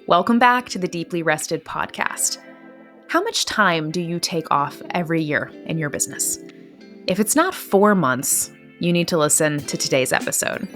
Welcome back to the Deeply Rested podcast. How much time do you take off every year in your business? If it's not 4 months, you need to listen to today's episode.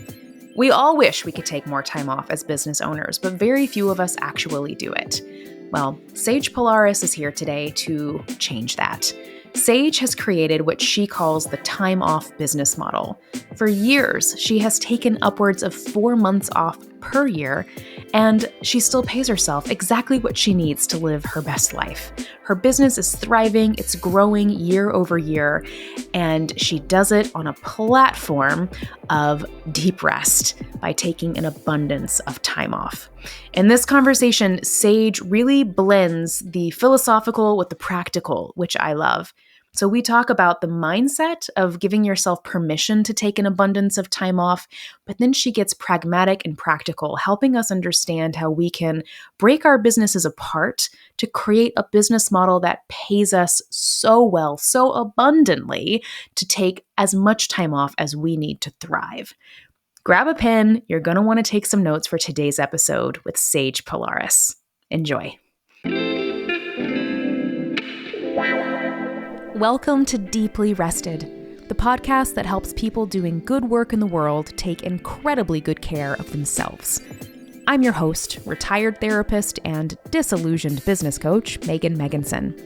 We all wish we could take more time off as business owners, but very few of us actually do it. Well, Sage Polaris is here today to change that. Sage has created what she calls the time off business model. For years, she has taken upwards of 4 months off per year, and she still pays herself exactly what she needs to live her best life. Her business is thriving, it's growing year over year, and she does it on a platform of deep rest by taking an abundance of time off. In this conversation, Sage really blends the philosophical with the practical, which I love. So we talk about the mindset of giving yourself permission to take an abundance of time off, but then she gets pragmatic and practical, helping us understand how we can break our businesses apart to create a business model that pays us so well, so abundantly to take as much time off as we need to thrive. Grab a pen. You're going to want to take some notes for today's episode with Sage Polaris. Enjoy. Welcome to Deeply Rested, the podcast that helps people doing good work in the world take incredibly good care of themselves. I'm your host, retired therapist and disillusioned business coach, Maegan Megginson.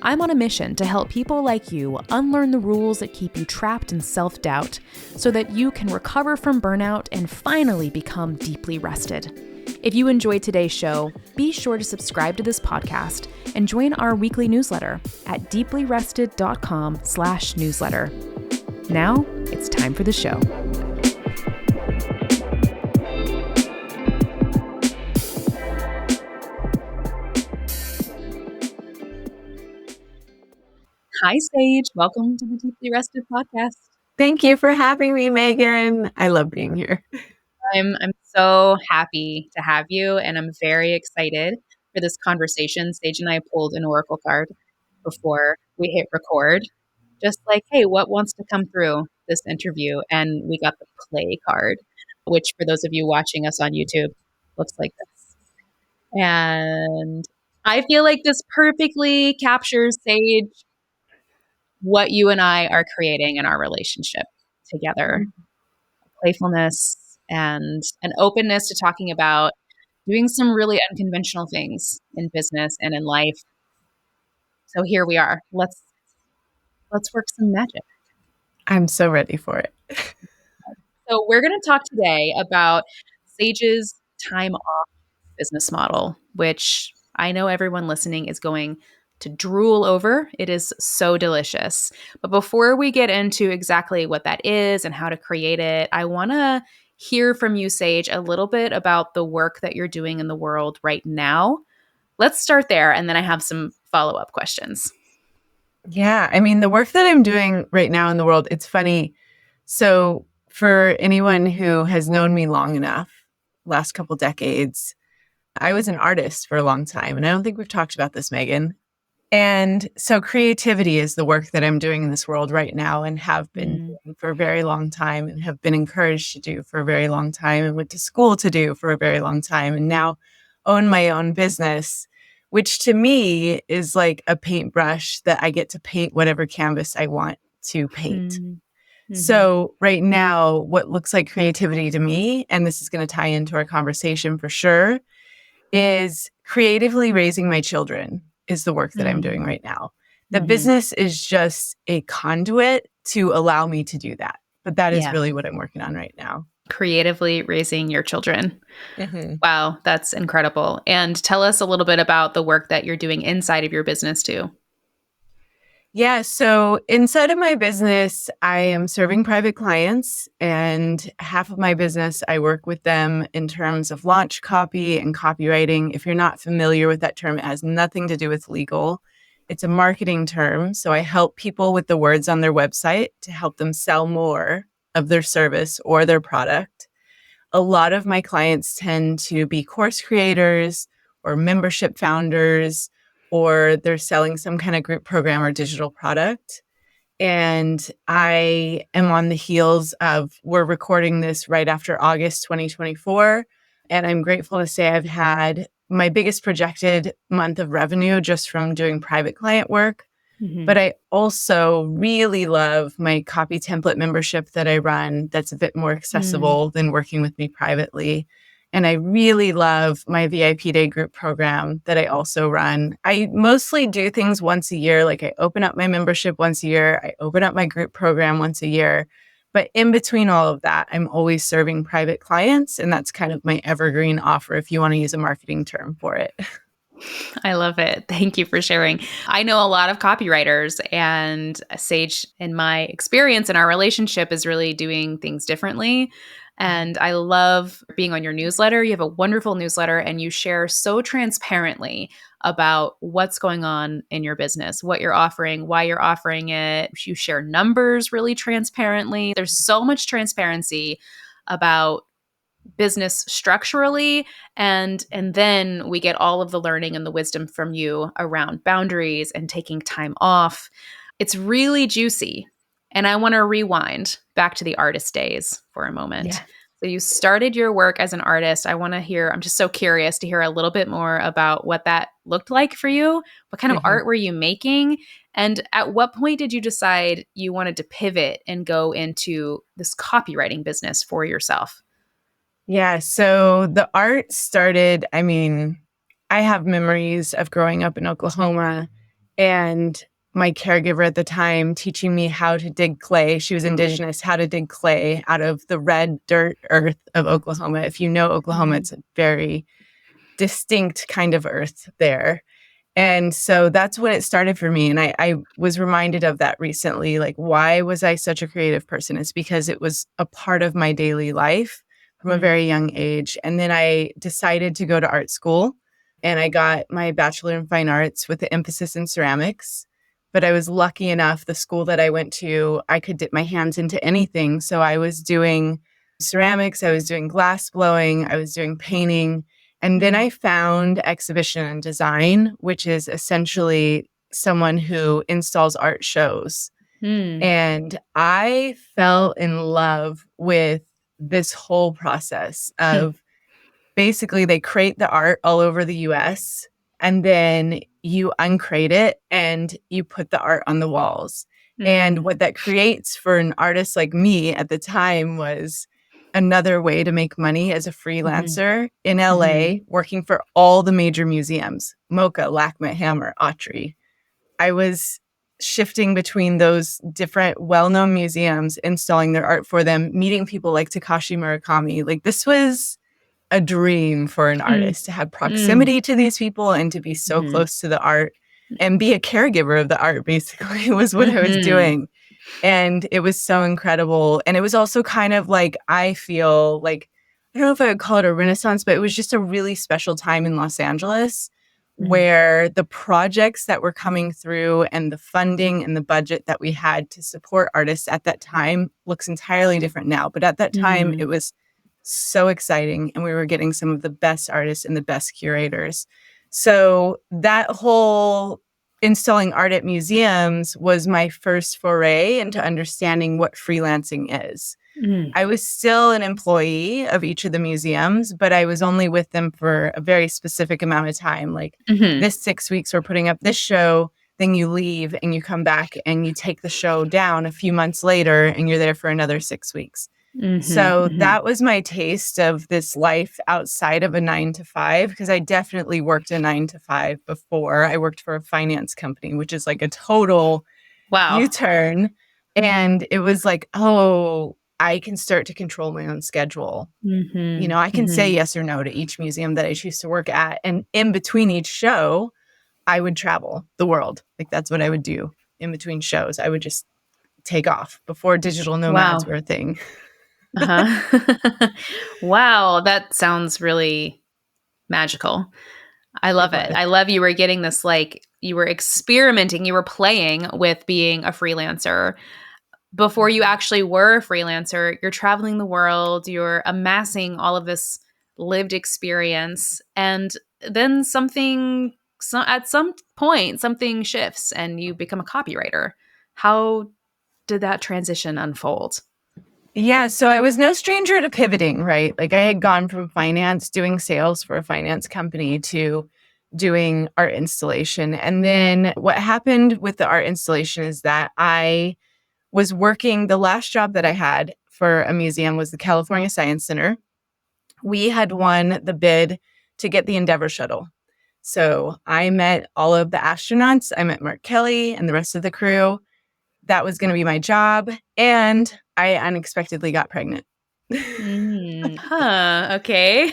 I'm on a mission to help people like you unlearn the rules that keep you trapped in self-doubt so that you can recover from burnout and finally become deeply rested. If you enjoyed today's show, be sure to subscribe to this podcast and join our weekly newsletter at deeplyrested.com/newsletter. Now it's time for the show. Hi, Sage. Welcome to the Deeply Rested podcast. Thank you for having me, Maegan. I love being here. I'm so happy to have you, and I'm very excited for this conversation. Sage and I pulled an oracle card before we hit record, just like, hey, what wants to come through this interview? And we got the play card, which for those of you watching us on YouTube, looks like this. And I feel like this perfectly captures, Sage, what you and I are creating in our relationship together. Playfulness and an openness to talking about doing some really unconventional things in business and in life. So here we are. Let's work some magic. I'm so ready for it. So we're going to talk today about Sage's time off business model, which I know everyone listening is going to drool over. It is so delicious. But before we get into exactly what that is and how to create it, I want to hear from you, Sage, a little bit about the work that you're doing in the world right now. Let's start there, and then I have some follow-up questions. Yeah, I mean, the work that I'm doing right now in the world, it's funny. So for anyone who has known me long enough, last couple decades, I was an artist for a long time. And I don't think we've talked about this, Maegan. And so creativity is the work that I'm doing in this world right now and have been doing for a very long time and have been encouraged to do for a very long time and went to school to do for a very long time and now own my own business, which to me is like a paintbrush that I get to paint whatever canvas I want to paint. Mm-hmm. So right now, what looks like creativity to me, and this is going to tie into our conversation for sure, is creatively raising my children. Is the work that I'm doing right now. The business is just a conduit to allow me to do that. But that is really what I'm working on right now. Creatively raising your children. Mm-hmm. Wow, that's incredible. And tell us a little bit about the work that you're doing inside of your business too. Yeah, so inside of my business, I am serving private clients, and half of my business, I work with them in terms of launch copy and copywriting. If you're not familiar with that term, it has nothing to do with legal. It's a marketing term. So I help people with the words on their website to help them sell more of their service or their product. A lot of my clients tend to be course creators or membership founders, or they're selling some kind of group program or digital product. And I am on the heels of, we're recording this right after August 2024. And I'm grateful to say I've had my biggest projected month of revenue just from doing private client work. Mm-hmm. But I also really love my copy template membership that I run that's a bit more accessible than working with me privately. And I really love my VIP Day group program that I also run. I mostly do things once a year. Like I open up my membership once a year. I open up my group program once a year. But in between all of that, I'm always serving private clients. And that's kind of my evergreen offer if you want to use a marketing term for it. I love it. Thank you for sharing. I know a lot of copywriters, and Sage, in my experience in our relationship, is really doing things differently. And I love being on your newsletter. You have a wonderful newsletter, and you share so transparently about what's going on in your business, what you're offering, why you're offering it. You share numbers really transparently. There's so much transparency about business structurally, and then we get all of the learning and the wisdom from you around boundaries and taking time off. It's really juicy. And I want to rewind back to the artist days for a moment. Yeah. So you started your work as an artist. I'm just so curious to hear a little bit more about what that looked like for you. What kind of art were you making? And at what point did you decide you wanted to pivot and go into this copywriting business for yourself? Yeah. So the art started, I have memories of growing up in Oklahoma and my caregiver at the time teaching me how to dig clay. She was indigenous, how to dig clay out of the red dirt earth of Oklahoma. If you know Oklahoma, it's a very distinct kind of earth there. And so that's when it started for me. And I was reminded of that recently. Like, why was I such a creative person? It's because it was a part of my daily life from a very young age. And then I decided to go to art school and I got my Bachelor in Fine Arts with the emphasis in ceramics. But I was lucky enough, the school that I went to, I could dip my hands into anything. So I was doing ceramics, I was doing glass blowing, I was doing painting. And then I found exhibition and design, which is essentially someone who installs art shows. And I fell in love with this whole process of basically they create the art all over the US and then you uncrate it and you put the art on the walls. And what that creates for an artist like me at the time was another way to make money as a freelancer in LA, working for all the major museums, MoCA, LACMA, Hammer, Autry. I was shifting between those different well-known museums, installing their art for them, meeting people like Takashi Murakami. Like this was a dream for an artist to have proximity to these people and to be so close to the art and be a caregiver of the art, basically, was what I was doing. And it was so incredible. And it was also kind of like, I feel like, I don't know if I would call it a renaissance, but it was just a really special time in Los Angeles where the projects that were coming through and the funding and the budget that we had to support artists at that time looks entirely different now. But at that time, it was so exciting. And we were getting some of the best artists and the best curators. So that whole installing art at museums was my first foray into understanding what freelancing is. I was still an employee of each of the museums, but I was only with them for a very specific amount of time. Like this 6 weeks, we're putting up this show, then you leave and you come back and you take the show down a few months later and you're there for another 6 weeks. So that was my taste of this life outside of a 9 to 5, because I definitely worked a 9 to 5 before. I worked for a finance company, which is like a total U-turn. And it was like, oh, I can start to control my own schedule. You know, I can say yes or no to each museum that I choose to work at. And in between each show, I would travel the world. Like that's what I would do in between shows. I would just take off before digital nomads were a thing. Wow, that sounds really magical. I love it. I love you were getting this, like, you were experimenting, you were playing with being a freelancer. Before you actually were a freelancer, you're traveling the world, you're amassing all of this lived experience, and then at some point, something shifts and you become a copywriter. How did that transition unfold? Yeah, so I was no stranger to pivoting, right? Like I had gone from finance, doing sales for a finance company, to doing art installation. And then what happened with the art installation is that I was working, the last job that I had for a museum was the California Science Center. We had won the bid to get the Endeavour shuttle. So I met all of the astronauts. I met Mark Kelly and the rest of the crew. That was going to be my job. And I unexpectedly got pregnant. Okay.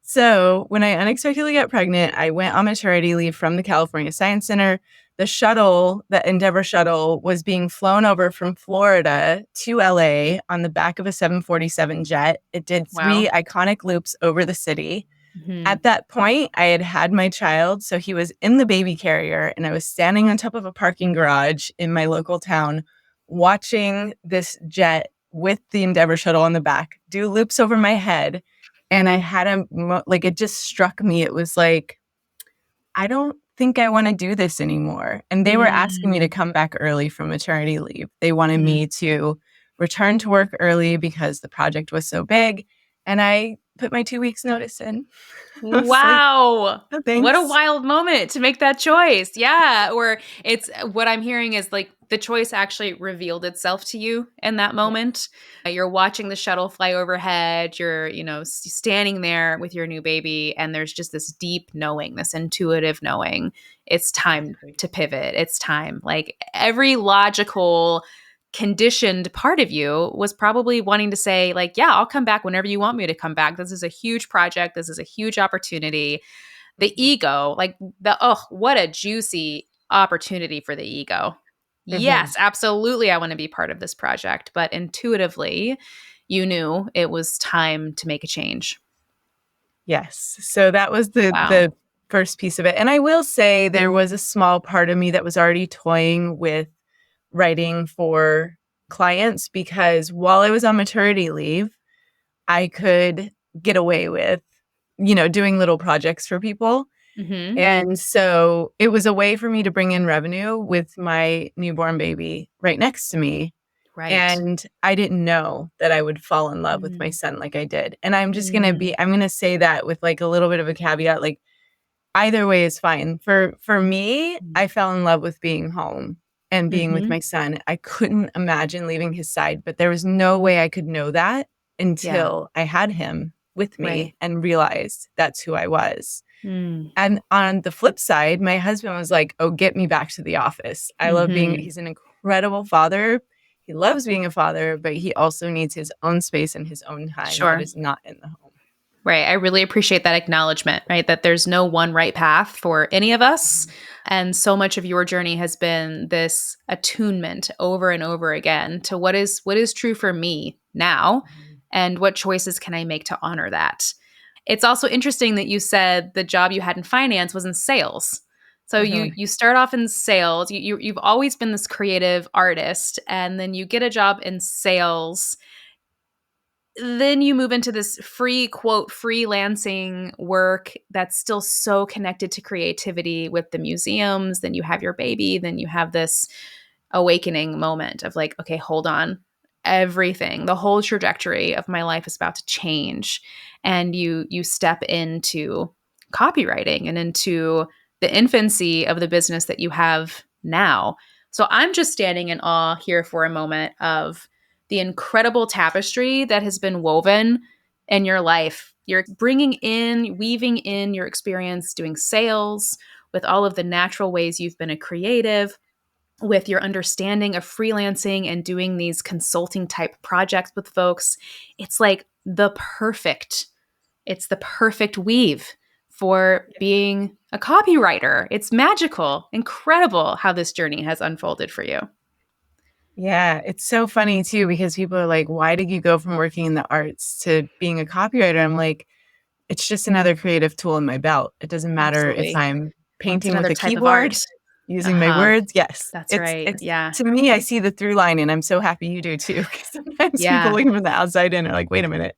So when I unexpectedly got pregnant, I went on maternity leave from the California Science Center. The shuttle, the Endeavour shuttle, was being flown over from Florida to LA on the back of a 747 jet. It did 3 Wow. iconic loops over the city. Mm-hmm. At that point, I had my child, so he was in the baby carrier, and I was standing on top of a parking garage in my local town watching this jet with the Endeavour shuttle on the back do loops over my head. And I had it just struck me. It was like, I don't think I want to do this anymore. And they were asking me to come back early from maternity leave. They wanted me to return to work early because the project was so big. And I put my 2 weeks notice in. I was like, Wow. "No, What a thanks." wild moment to make that choice. Yeah. Or it's what I'm hearing is like the choice actually revealed itself to you in that moment. You're watching the shuttle fly overhead. You're, standing there with your new baby, and there's just this deep knowing, this intuitive knowing it's time to pivot. It's time. Like every logical conditioned part of you was probably wanting to say like, yeah, I'll come back whenever you want me to come back. This is a huge project. This is a huge opportunity. The ego, like what a juicy opportunity for the ego. Mhm. Yes, absolutely. I want to be part of this project. But intuitively, you knew it was time to make a change. Yes. So that was Wow. the first piece of it. And I will say there was a small part of me that was already toying with writing for clients, because while I was on maternity leave, I could get away with, doing little projects for people. Mm-hmm. And so it was a way for me to bring in revenue with my newborn baby right next to me. Right. And I didn't know that I would fall in love with my Mm. son like I did. And Mm. I'm going to say that with like a little bit of a caveat, like either way is fine. For me, I fell in love with being home and being with Mm-hmm. my son. I couldn't imagine leaving his side, but there was no way I could know that Yeah. until I had him with Right. me and realized that's who I was. Mm. And on the flip side, my husband was like, "Oh, get me back to the office." Mm-hmm. He's an incredible father. He loves being a father, but he also needs his own space and his own time that Sure. is not in the home. Right. I really appreciate that acknowledgement, right? That there's no one right path for any of us. And so much of your journey has been this attunement over and over again to what is true for me now, and what choices can I make to honor that. It's also interesting that you said the job you had in finance was in sales. So Mhm. you start off in sales. You've always been this creative artist, and then you get a job in sales. Then you move into this free quote freelancing work that's still so connected to creativity with the museums. Then you have your baby. Then you have this awakening moment of like, okay, hold on. Everything, the whole trajectory of my life is about to change. And you step into copywriting and into the infancy of the business that you have now. So I'm just standing in awe here for a moment of the incredible tapestry that has been woven in your life. You're weaving in your experience doing sales with all of the natural ways you've been a creative, with your understanding of freelancing and doing these consulting type projects with folks. It's like it's the perfect weave for being a copywriter. It's magical, incredible how this journey has unfolded for you. Yeah, it's so funny too, because people are like, "Why did you go from working in the arts to being a copywriter?" I'm like, it's just another creative tool in my belt. It doesn't matter if Absolutely. I'm Well, it's painting with another a type of keyboard, art. using my Uh-huh. words. Yes. That's It's right. it's Yeah. to me, I see the through line, and I'm so happy you do too, because sometimes people Yeah. looking from the outside in are like, "Wait a minute."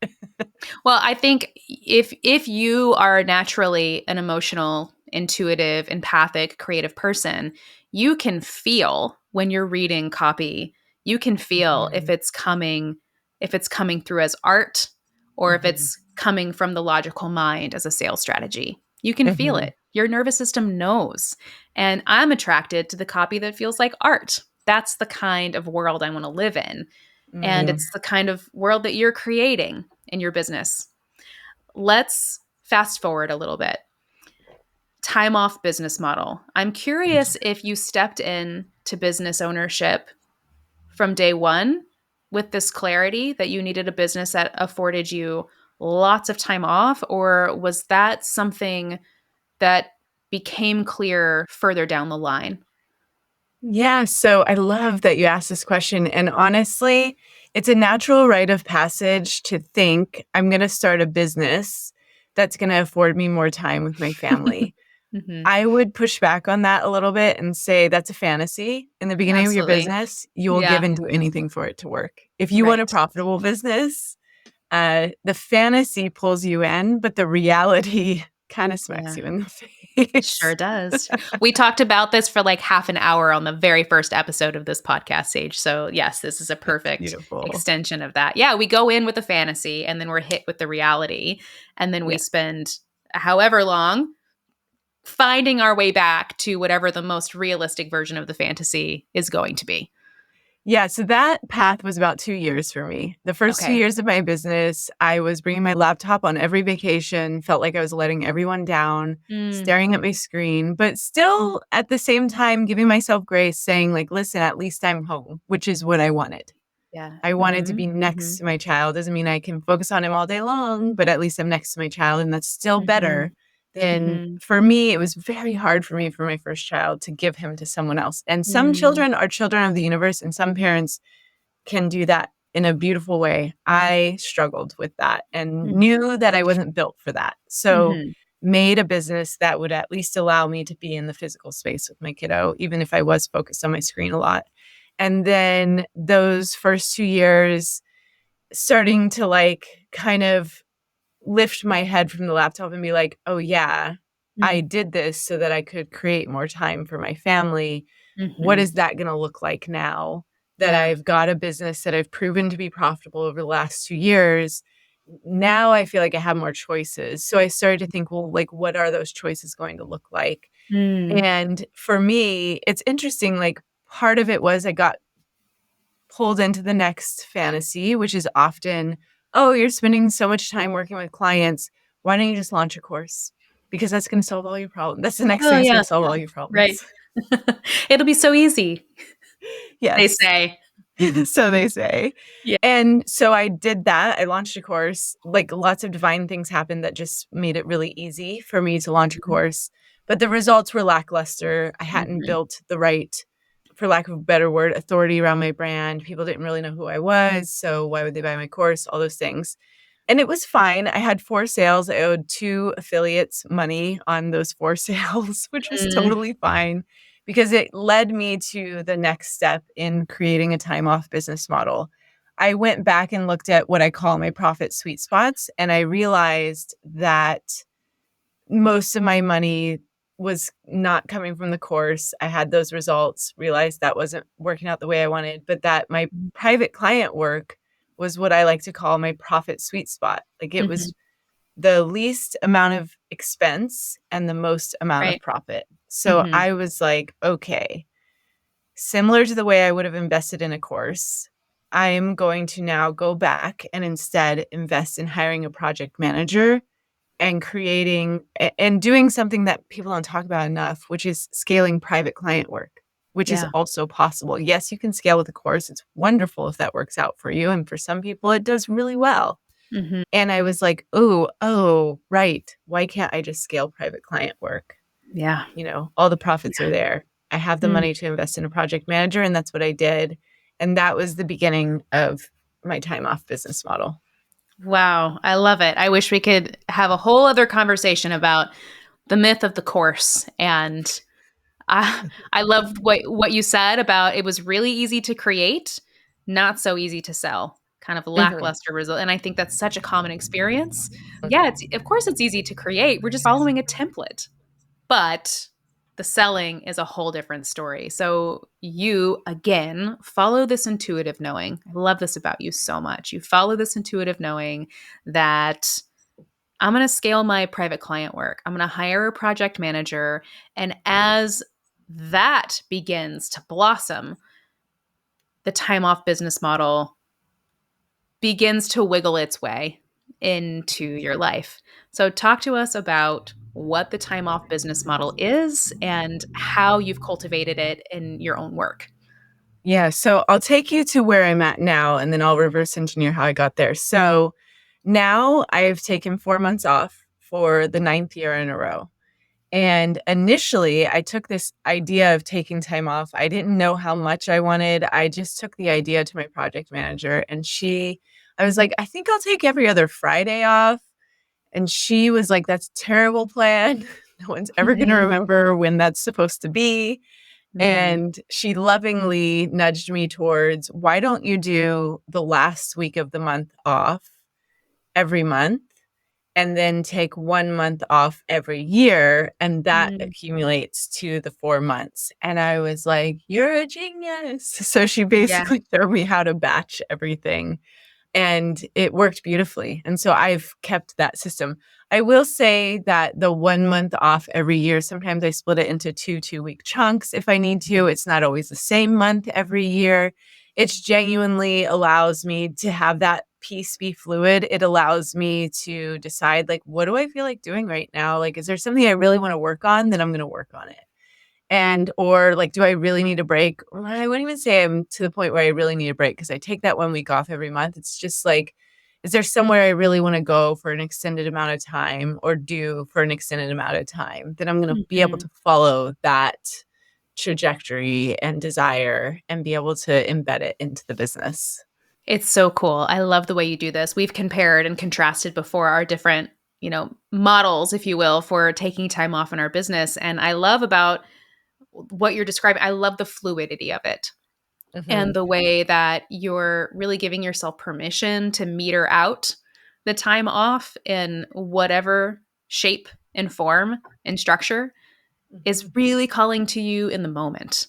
Well, I think if you are naturally an emotional, intuitive, empathic, creative person, you can feel when you're reading copy. You can feel Mhm. if it's coming through as art or if Mhm. it's coming from the logical mind as a sales strategy. You can feel Mhm. it. Your nervous system knows. And I'm attracted to the copy that feels like art. That's the kind of world I want to live in. And Mm. it's the kind of world that you're creating in your business. Let's fast forward a little bit. Time off business model. I'm curious if you stepped in to business ownership from day one with this clarity that you needed a business that afforded you lots of time off, or was that something that became clear further down the line? Yeah, so I love that you asked this question. And honestly, it's a natural rite of passage to think I'm going to start a business that's going to afford me more time with my family. Hmm. I would push back on that a little bit and say that's a fantasy. In the beginning of your Absolutely. business, you will give Yeah. into anything for it to work. If you want a Right. profitable business, the fantasy pulls you in, but the reality kind of smacks Yeah. you in the Sure face. does. We talked about this for like half an hour on the very first episode of this podcast, Sage. So, yes, this is a That's perfect beautiful. extension of that. Yeah, we go in with the fantasy and then we're hit with the reality. And then we Yeah. spend however long finding our way back to whatever the most realistic version of the fantasy is going to be. Yeah, so that path was about 2 years for me. The first 2 Okay. years of my business, I was bringing my laptop on every vacation, felt like I was letting everyone down, Mm, staring at my screen, but still at the same time giving myself grace, saying like, "Listen, at least I'm home," which is what I wanted. yeah. I wanted to Hmm. be Hmm. next to my child. Doesn't mean I can focus on him all day long, but at least I'm next to my child, and that's still Hmm. better than Hmm. for me, it was very hard for me for my first child to give him to someone else. And some Mm, children are children of the universe, and some parents can do that in a beautiful way. I struggled with that and mm, knew that I wasn't built for that. So mhm. made a business that would at least allow me to be in the physical space with my kiddo, even if I was focused on my screen a lot. And then those first 2 years starting to like kind of lift my head from the laptop and be like, "Oh yeah, I Mm, did this so that I could create more time for my family. What mhm. is that gonna look like now that Yeah. I've got a business that I've proven to be profitable over the last 2 years?" Now I feel like I have more choices. So I started to think, well, like, what are those choices going to look like? Mm. And for me, it's interesting, like, part of it was I got pulled into the next fantasy, which is often, "Oh, you're spending so much time working with clients. Why don't you just launch a course? Because that's gonna solve all your problems. That's the next Oh, thing that's yeah. gonna solve all your Right. problems." It'll be so easy, they Yes. say. So they say. Yeah. And so I did that. I launched a course. Like, lots of divine things happened that just made it really easy for me to launch a Mhm. course, but the results were lackluster. I hadn't Mhm. built the right, for lack of a better word, authority around my brand. People didn't really know who I was, so why would they buy my course? All those things. And it was fine. I had 4 sales. I owed 2 affiliates money on those 4 sales, which was Mm. totally fine because it led me to the next step in creating a time off business model. I went back and looked at what I call my profit sweet spots, and I realized that most of my money was not coming from the course. I had those results, realized that wasn't working out the way I wanted, but that my private client work was what I like to call my profit sweet spot. Like, it Mhm. was the least amount of expense and the most amount of Right. profit. So Mhm. I was like, okay, similar to the way I would have invested in a course, I'm going to now go back and instead invest in hiring a project manager and creating and doing something that people don't talk about enough, which is scaling private client work, which is Yeah. also possible. Yes, you can scale with a course. It's wonderful if that works out for you. And for some people, it does really well. Mhm. And I was like, oh, right. Why can't I just scale private client work? Yeah. You know, all the profits are there. I have the Mm. money to invest in a project manager, and that's what I did. And that was the beginning of my time off business model. Wow. I love it. I wish we could have a whole other conversation about the myth of the course. And I loved what you said about it was really easy to create, not so easy to sell, kind of Mhm. lackluster result. And I think that's such a common experience. Yeah, it's of course it's easy to create. We're just following a template. But The selling is a whole different story. So you, again, follow this intuitive knowing. I love this about you so much. You follow this intuitive knowing that I'm going to scale my private client work. I'm going to hire a project manager. And as that begins to blossom, the time off business model begins to wiggle its way into your life. So, talk to us about what the time off business model is and how you've cultivated it in your own work. Yeah, so I'll take you to where I'm at now, and then I'll reverse engineer how I got there. So now I've taken 4 months off for the ninth year in a row. And initially, I took this idea of taking time off. I didn't know how much I wanted. I just took the idea to my project manager, and I was like, I think I'll take every other Friday off. And she was like, that's a terrible plan. No one's ever going to remember when that's supposed to be. And she lovingly nudged me towards, why don't you do the last week of the month off every month and then take 1 month off every year? And that accumulates to the 4 months. And I was like, you're a genius. So she basically showed me how to batch everything. And it worked beautifully. And so I've kept that system. I will say that the 1 month off every year, sometimes I split it into 2 2-week chunks if I need to. It's not always the same month every year. It genuinely allows me to have that piece be fluid. It allows me to decide, like, what do I feel like doing right now? Like, is there something I really want to work on? Then I'm going to work on it. Or like, do I really need a break? Well, I wouldn't even say I'm to the point where I really need a break because I take that 1 week off every month. It's just like, is there somewhere I really want to go for an extended amount of time or do for an extended amount of time? Then I'm going to be able to follow that trajectory and desire and be able to embed it into the business. It's so cool. I love the way you do this. We've compared and contrasted before our different, models, if you will, for taking time off in our business. And I love about what you're describing. I love the fluidity of it and the way that you're really giving yourself permission to meter out the time off in whatever shape and form and structure is really calling to you in the moment,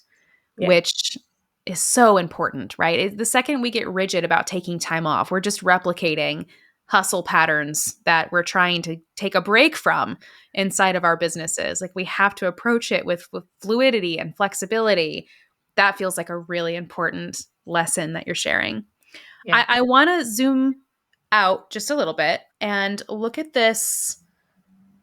which is so important, right? The second we get rigid about taking time off, we're just replicating hustle patterns that we're trying to take a break from inside of our businesses. Like, we have to approach it with fluidity and flexibility. That feels like a really important lesson that you're sharing. Yeah. I want to zoom out just a little bit and look at this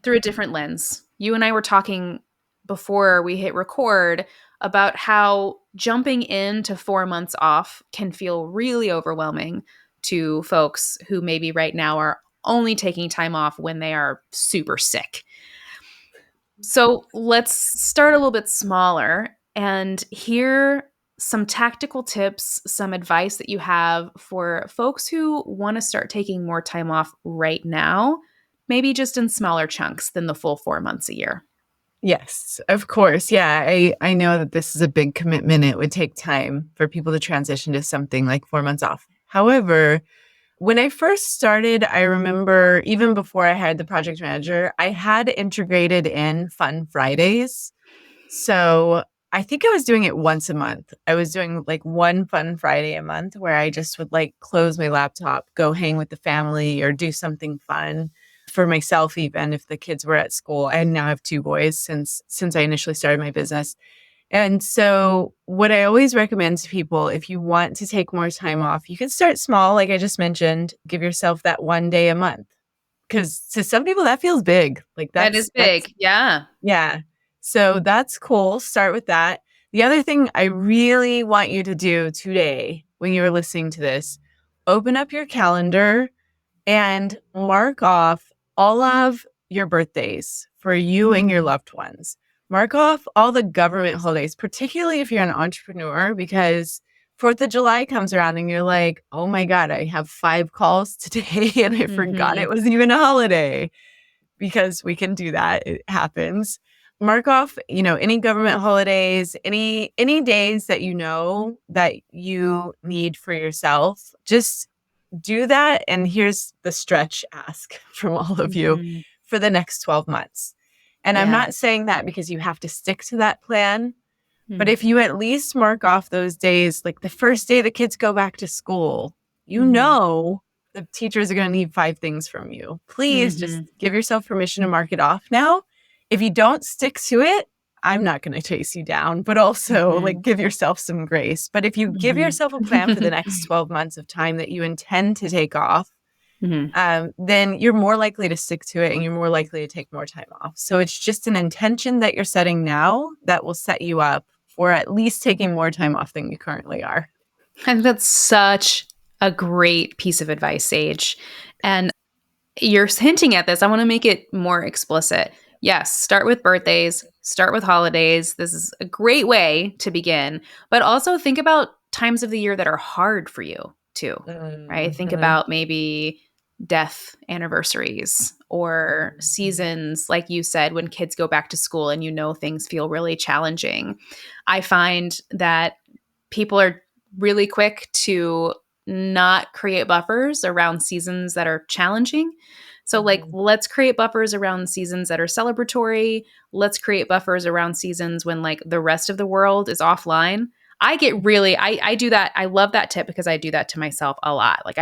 through a different lens. You and I were talking before we hit record about how jumping into 4 months off can feel really overwhelming to folks who maybe right now are only taking time off when they are super sick. So let's start a little bit smaller and hear some tactical tips, some advice that you have for folks who want to start taking more time off right now, maybe just in smaller chunks than the full 4 months a year. Yes, of course. Yeah, I know that this is a big commitment. It would take time for people to transition to something like 4 months off. However, when I first started, I remember even before I hired the project manager, I had integrated in Fun Fridays. So I think I was doing it once a month. I was doing like one Fun Friday a month where I just would like close my laptop, go hang with the family or do something fun for myself, even if the kids were at school. I now have 2 boys since I initially started my business. And so what I always recommend to people, if you want to take more time off, you can start small. Like I just mentioned, give yourself that 1 day a month. Because to some people that feels big. Like That is big. Yeah. Yeah. So that's cool. Start with that. The other thing I really want you to do today when you're listening to this, open up your calendar and mark off all of your birthdays for you and your loved ones. Mark off all the government holidays, particularly if you're an entrepreneur, because 4th of July comes around and you're like, oh my God, I have 5 calls today and I forgot it wasn't even a holiday. Because we can do that. It happens. Mark off, any government holidays, any days that you know that you need for yourself. Just do that. And here's the stretch ask from all of you for the next 12 months. And I'm Yeah. not saying that because you have to stick to that plan. But Mm. if you at least mark off those days, like the first day the kids go back to school, you Mhm. know the teachers are going to need 5 things from you. Please just Mhm. give yourself permission to mark it off now. If you don't stick to it, I'm not going to chase you down, but also Mhm. like give yourself some grace. But if you give Mhm. yourself a plan for the next 12 months of time that you intend to take off, Mhm. then you're more likely to stick to it and you're more likely to take more time off. So it's just an intention that you're setting now that will set you up for at least taking more time off than you currently are. I think that's such a great piece of advice, Sage. And you're hinting at this. I want to make it more explicit. Yes, start with birthdays, start with holidays. This is a great way to begin, but also think about times of the year that are hard for you too, right? Think Mhm. about maybe death anniversaries or seasons, like you said, when kids go back to school and things feel really challenging. I find that people are really quick to not create buffers around seasons that are challenging. So, like, Mhm. let's create buffers around seasons that are celebratory. Let's create buffers around seasons when, like, the rest of the world is offline. I do that. I love that tip because I do that to myself a lot. Like,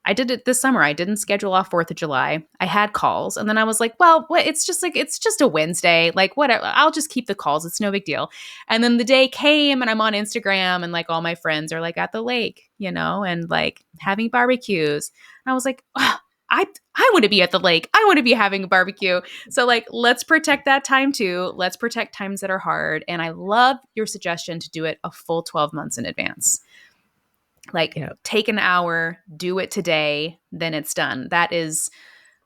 I did it this summer. I didn't schedule off 4th of July. I had calls and then I was like, well, what? It's just a Wednesday. Like, whatever. I'll just keep the calls. It's no big deal. And then the day came and I'm on Instagram and like all my friends are like at the lake, and like having barbecues. And I was like, oh, I want to be at the lake. I want to be having a barbecue. So like, let's protect that time too. Let's protect times that are hard. And I love your suggestion to do it a full 12 months in advance. Like, Yeah. take an hour, do it today, then it's done. That is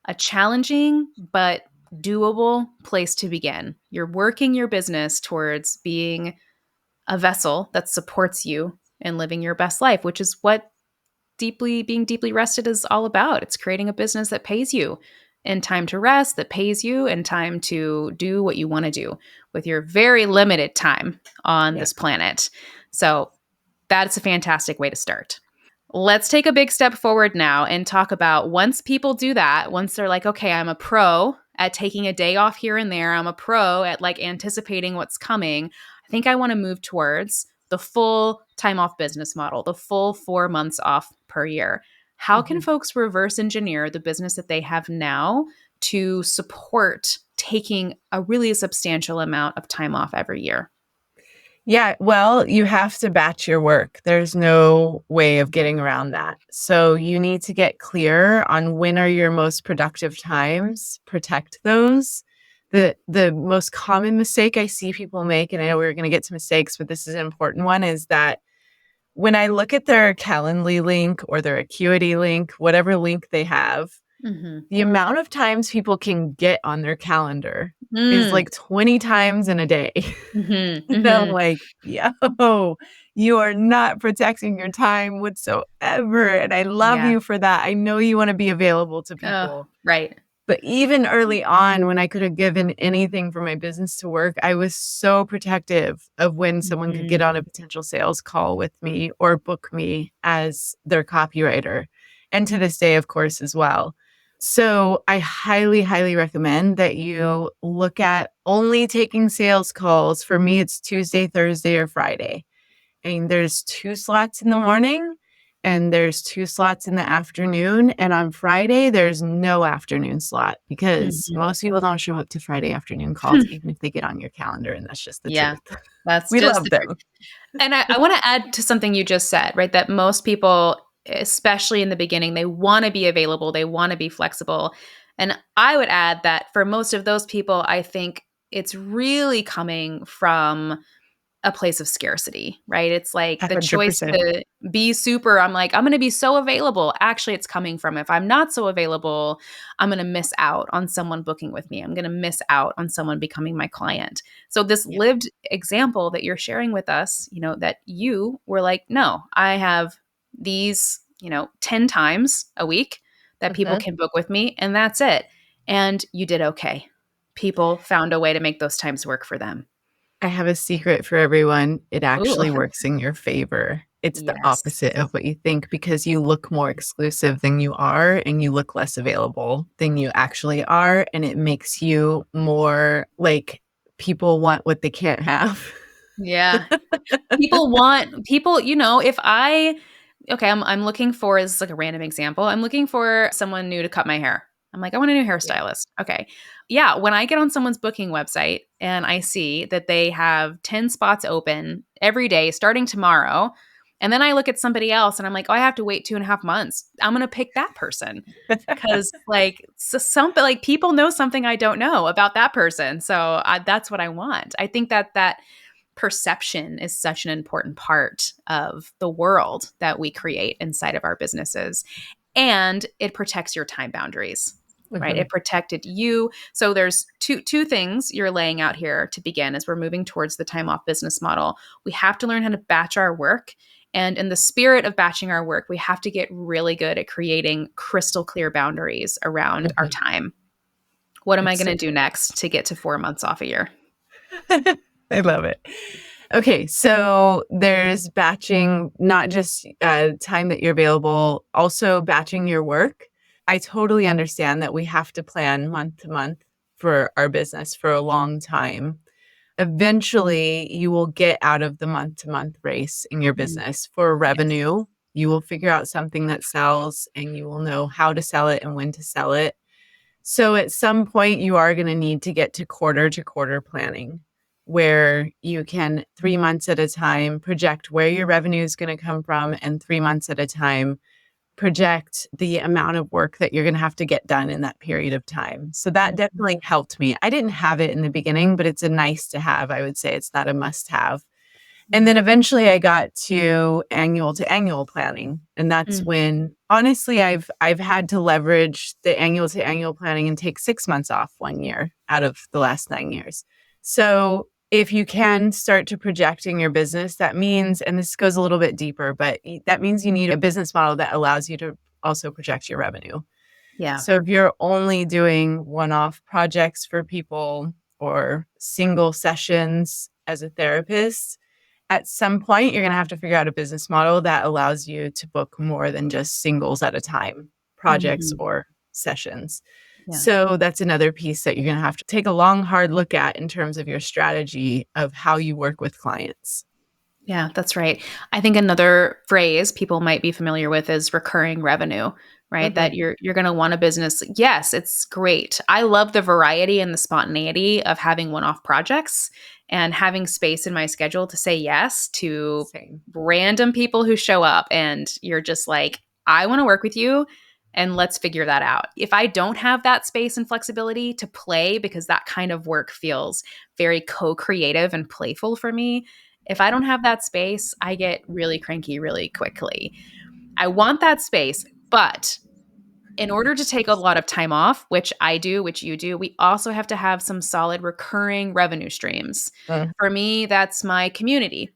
a challenging but doable place to begin. You're working your business towards being a vessel that supports you in living your best life, which is what being deeply rested is all about. It's creating a business that pays you in time to rest, that pays you in time to do what you want to do with your very limited time on Yeah. this planet. So that's a fantastic way to start. Let's take a big step forward now and talk about once people do that, once they're like, okay, I'm a pro at taking a day off here and there, I'm a pro at like anticipating what's coming. I think I want to move towards the full time off business model, the full 4 months off per year. How can Mhm. folks reverse engineer the business that they have now to support taking a really substantial amount of time off every year? Yeah, well, you have to batch your work. There's no way of getting around that. So you need to get clear on when are your most productive times, protect those. The most common mistake I see people make, and I know we're going to get to mistakes, but this is an important one, is that when I look at their Calendly link or their Acuity link, whatever link they have, Mm-hmm. the amount of times people can get on their calendar is Mm. like 20 times in a day. Mm-hmm. And I'm Mm-hmm. like, yo, you are not protecting your time whatsoever. And I love Yeah. you for that. I know you want to be available to Oh, people. right. But even early on, when I could have given anything for my business to work, I was so protective of when someone could get on Mhm. a potential sales call with me or book me as their copywriter. And to this day, of course, as well. So I highly, highly recommend that you look at only taking sales calls. For me, it's Tuesday, Thursday, or Friday. I mean, there's 2 slots in the morning and there's 2 slots in the afternoon. And on Friday, there's no afternoon slot because Mhm. most people don't show up to Friday afternoon calls, even if they get on your calendar. And that's just the Yeah, truth. that's We just love the truth. them. And I want to add to something you just said, right? That most people, especially in the beginning, they want to be available, they want to be flexible. And I would add that for most of those people, I think it's really coming from a place of scarcity, right? It's like the choice 100%. to be super, I'm like, I'm going to be so available. Actually, it's coming from if I'm not so available, I'm going to miss out on someone booking with me. I'm going to miss out on someone becoming my client. So, this Yeah. lived example that you're sharing with us, that you were like, no, I have these, 10 times a week that people Mhm. can book with me, and that's it. And you did okay. People found a way to make those times work for them. I have a secret for everyone. It Ooh. actually works in your favor. It's the Yes. opposite of what you think because you look more exclusive than you are and you look less available than you actually are. And it makes you more like people want what they can't have. Yeah. People, if I'm looking for, this is like a random example. I'm looking for someone new to cut my hair. I'm like, I want a new Yeah. hairstylist. Okay. Yeah. When I get on someone's booking website and I see that they have 10 spots open every day starting tomorrow, and then I look at somebody else and I'm like, oh, I have to wait 2.5 months. I'm going to pick that person because like people know something I don't know about that person. So that's what I want. I think that perception is such an important part of the world that we create inside of our businesses. And it protects your time boundaries, right? Mhm. It protected you. So there's two things you're laying out here to begin as we're moving towards the time off business model. We have to learn how to batch our work. And in the spirit of batching our work, we have to get really good at creating crystal clear boundaries around our Mhm. time. What am I It's going so to do next to get to 4 months off a year? I love it. Okay, so there's batching, not just time that you're available, also batching your work. I totally understand that we have to plan month to month for our business for a long time. Eventually, you will get out of the month to month race in your Mm, business for yes. revenue. You will figure out something that sells and you will know how to sell it and when to sell it. So at some point, you are going to need to quarter planning where you can 3 months at a time project where your revenue is going to come from and 3 months at a time project the amount of work that you're going to have to get done in that period of time. So that Mhm. definitely helped me. I didn't have it in the beginning, but it's a nice to have. I would say it's not a must have. And then eventually I got to annual planning. And that's Mm. when honestly I've had to leverage the annual to annual planning and take 6 months off one year out of the last 9 years. So if you can start to projecting your business, that means, and this goes a little bit deeper, but that means you need a business model that allows you to also project your revenue. Yeah. So if you're only doing one-off projects for people or single sessions as a therapist, at some point, you're going to have to figure out a business model that allows you to book more than just singles at a time, projects Mhm. or sessions. Yeah. So that's another piece that you're going to have to take a long, hard look at in terms of your strategy of how you work with clients. Yeah, that's right. I think another phrase people might be familiar with is recurring revenue, right? Mhm. That you're going to want a business. Yes, it's great. I love the variety and the spontaneity of having one-off projects and having space in my schedule to say yes to Same. random people who show up and you're just like, I want to work with you and let's figure that out. If I don't have that space and flexibility to play because that kind of work feels very co-creative and playful for me, if I don't have that space, I get really cranky really quickly. I want that space, but in order to take a lot of time off, which I do, which you do, we also have to have some solid recurring revenue streams. Mm. For me, that's my community.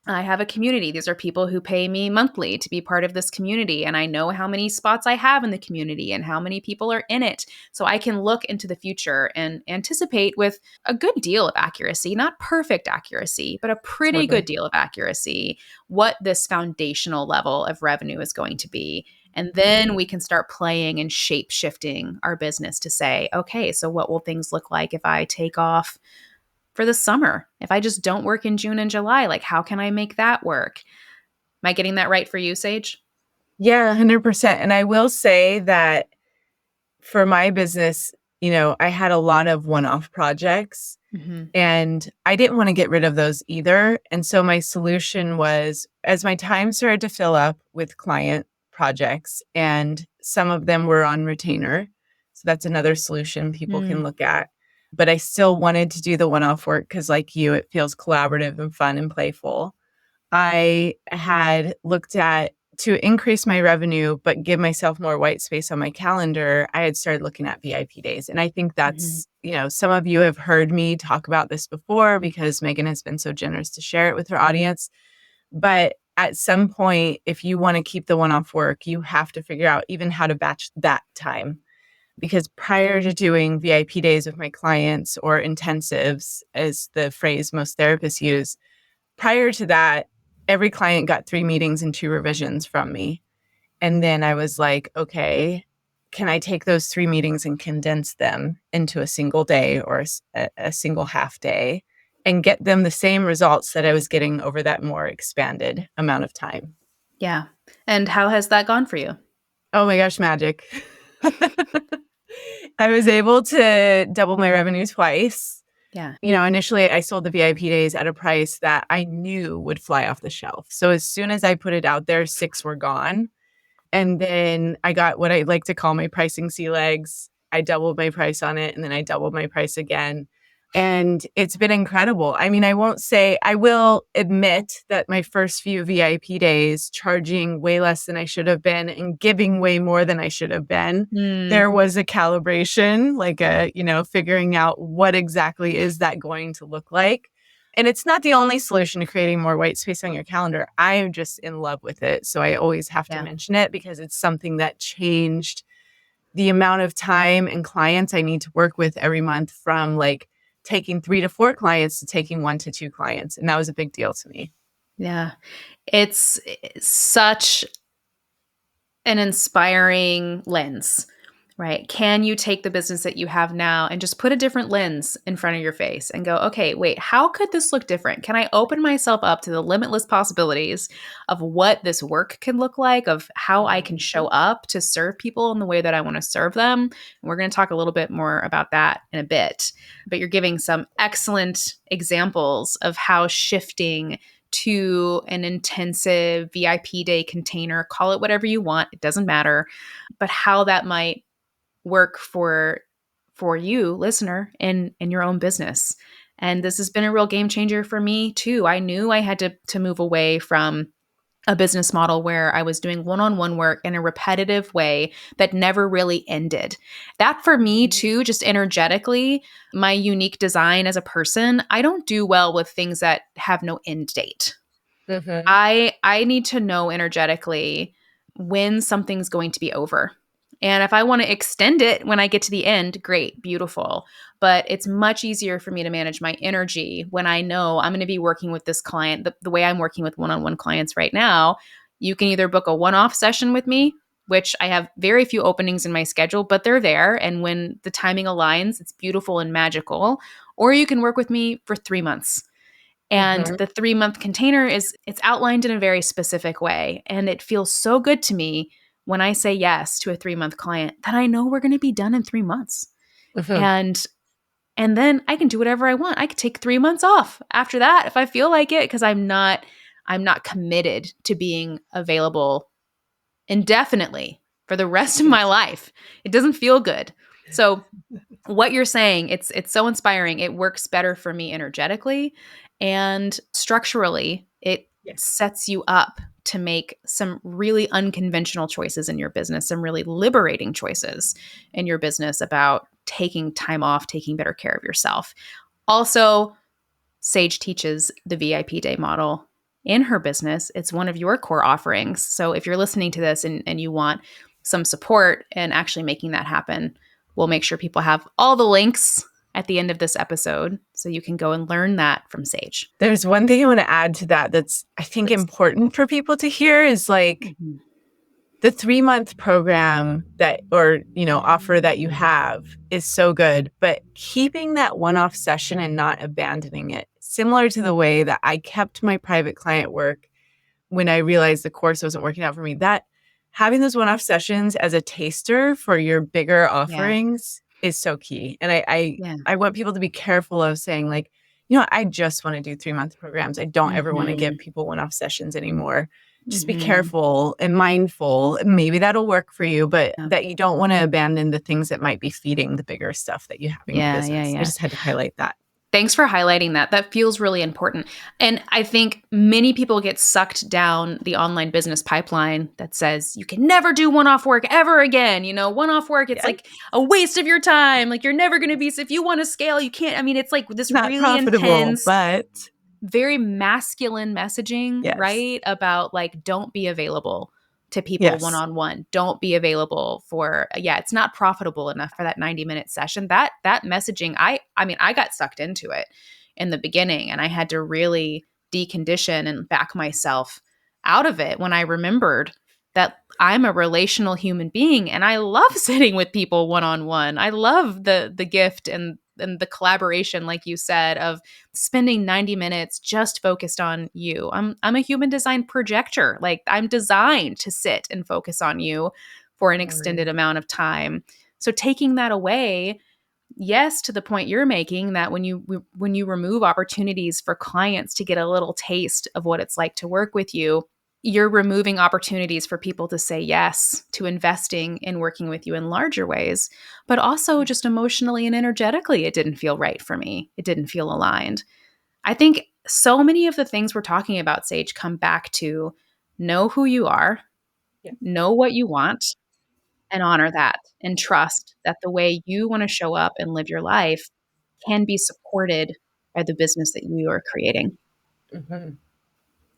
I have a community. These are people who pay me monthly to be part of this community. And I know how many spots I have in the community and how many people are in it. So I can look into the future and anticipate with a good deal of accuracy, not perfect accuracy, but a pretty good Totally. deal of accuracy, what this foundational level of revenue is going to be. And then we can start playing and shape shifting our business to say, okay, so what will things look like if I take off for the summer? If I just don't work in June and July, like how can I make that work? Am I getting that right for you, Sage? Yeah, 100%. And I will say that for my business, I had a lot of one-off projects. Hmm. And I didn't want to get rid of those either. And so my solution was as my time started to fill up with client projects, and some of them were on retainer. So that's another solution people can Mm. look at. But I still wanted to do the one off work because, like you, it feels collaborative and fun and playful. I had looked at to increase my revenue, but give myself more white space on my calendar. I had started looking at VIP days. And I think Hmm. that's, some of you have heard me talk about this before because Maegan has been so generous to share it with her audience. But at some point, if you want to keep the one off work, you have to figure out even how to batch that time. Because prior to doing VIP days with my clients or intensives, as the phrase most therapists use, prior to that, every client got 3 meetings and 2 revisions from me. And then I was like, okay, can I take those 3 meetings and condense them into a single day or a single half day and get them the same results that I was getting over that more expanded amount of time? Yeah. And how has that gone for you? Oh my gosh, magic. I was able to double my revenue twice. Yeah. Initially I sold the VIP days at a price that I knew would fly off the shelf. So as soon as I put it out there, 6 were gone. And then I got what I like to call my pricing sea legs. I doubled my price on it, and then I doubled my price again. And it's been incredible. I mean, I will admit that my first few VIP days, charging way less than I should have been and giving way more than I should have been, there was a calibration, figuring out what exactly is that going to look like. And it's not the only solution to creating more white space on your calendar. I am just in love with it. So I always have to mention it because it's something that changed the amount of time and clients I need to work with every month, from like taking 3 to 4 clients to taking 1 to 2 clients. And that was a big deal to me. Yeah. It's such an inspiring lens, right? Can you take the business that you have now and just put a different lens in front of your face and go, okay, wait, how could this look different? Can I open myself up to the limitless possibilities of what this work can look like, of how I can show up to serve people in the way that I want to serve them? And we're going to talk a little bit more about that in a bit. But you're giving some excellent examples of how shifting to an intensive VIP day container, call it whatever you want, it doesn't matter, but how that might work for you, listener, in your own business. And this has been a real game changer for me too. I knew I had to move away from a business model where I was doing one-on-one work in a repetitive way that never really ended. That for me too, just energetically, my unique design as a person, I don't do well with things that have no end date. Mm-hmm. I need to know energetically when something's going to be over. And if I want to extend it when I get to the end, great, beautiful. But it's much easier for me to manage my energy when I know I'm going to be working with this client the way I'm working with one-on-one clients right now. You can either book a one-off session with me, which I have very few openings in my schedule, but they're there. And when the timing aligns, it's beautiful and magical. Or you can work with me for 3 months. And the 3-month container it's outlined in a very specific way. And it feels so good to me when I say yes to a 3-month client that I know we're going to be done in 3 months. And then I can do whatever I want. I could take 3 months off after that if I feel like it, because I'm not committed to being available indefinitely for the rest of my life. It doesn't feel good. So what you're saying, it's so inspiring. It works better for me energetically, and structurally, it sets you up to make some really unconventional choices in your business, some really liberating choices in your business about taking time off, taking better care of yourself. Also, Sage teaches the VIP day model in her business. It's one of your core offerings. So if you're listening to this and you want some support in actually making that happen, we'll make sure people have all the links at the end of this episode so you can go and learn that from Sage. There's one thing I want to add to that that's, I think, important for people to hear is like the 3-month program offer that you have is so good, but keeping that one-off session and not abandoning it, similar to the way that I kept my private client work when I realized the course wasn't working out for me, that having those one-off sessions as a taster for your bigger offerings is so key. And I want people to be careful of saying like, I just want to do 3-month programs. I don't ever want to give people one-off sessions anymore. Just be careful and mindful. Maybe that'll work for you, but that you don't want to abandon the things that might be feeding the bigger stuff that you have in your business. I just had to highlight that. Thanks for highlighting that. That feels really important. And I think many people get sucked down the online business pipeline that says you can never do one-off work ever again. One-off work, it's like a waste of your time. Like you're never going to be, if you want to scale, you can't. I mean, it's like this not really intense, but very masculine messaging, right? About like, don't be available to people one-on-one. Don't be available for, it's not profitable enough for that 90-minute session. That messaging, I mean, I got sucked into it in the beginning, and I had to really decondition and back myself out of it when I remembered that I'm a relational human being and I love sitting with people one-on-one. I love the gift and the collaboration, like you said, of spending 90 minutes just focused on you. I'm a human design projector. Like I'm designed to sit and focus on you for an extended amount of time. So taking that away, yes, to the point you're making, that when you remove opportunities for clients to get a little taste of what it's like to work with you, you're removing opportunities for people to say yes to investing in working with you in larger ways. But also just emotionally and energetically, it didn't feel right for me. It didn't feel aligned. I think so many of the things we're talking about, Sage, come back to know who you are, know what you want, and honor that, and trust that the way you want to show up and live your life can be supported by the business that you are creating. Mm-hmm.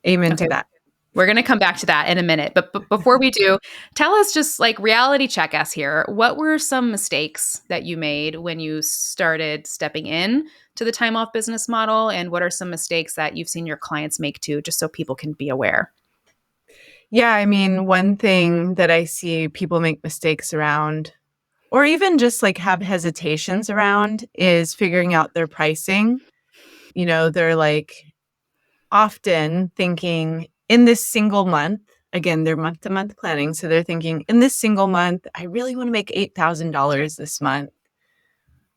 Amen to that. We're going to come back to that in a minute. But before we do, tell us, just like reality check us here. What were some mistakes that you made when you started stepping in to the time off business model? And what are some mistakes that you've seen your clients make too, just so people can be aware? Yeah, I mean, one thing that I see people make mistakes around, or even just like have hesitations around, is figuring out their pricing. You know, they're like often thinking in this single month, again, they're month to month planning. So they're thinking in this single month, I really want to make $8,000 this month.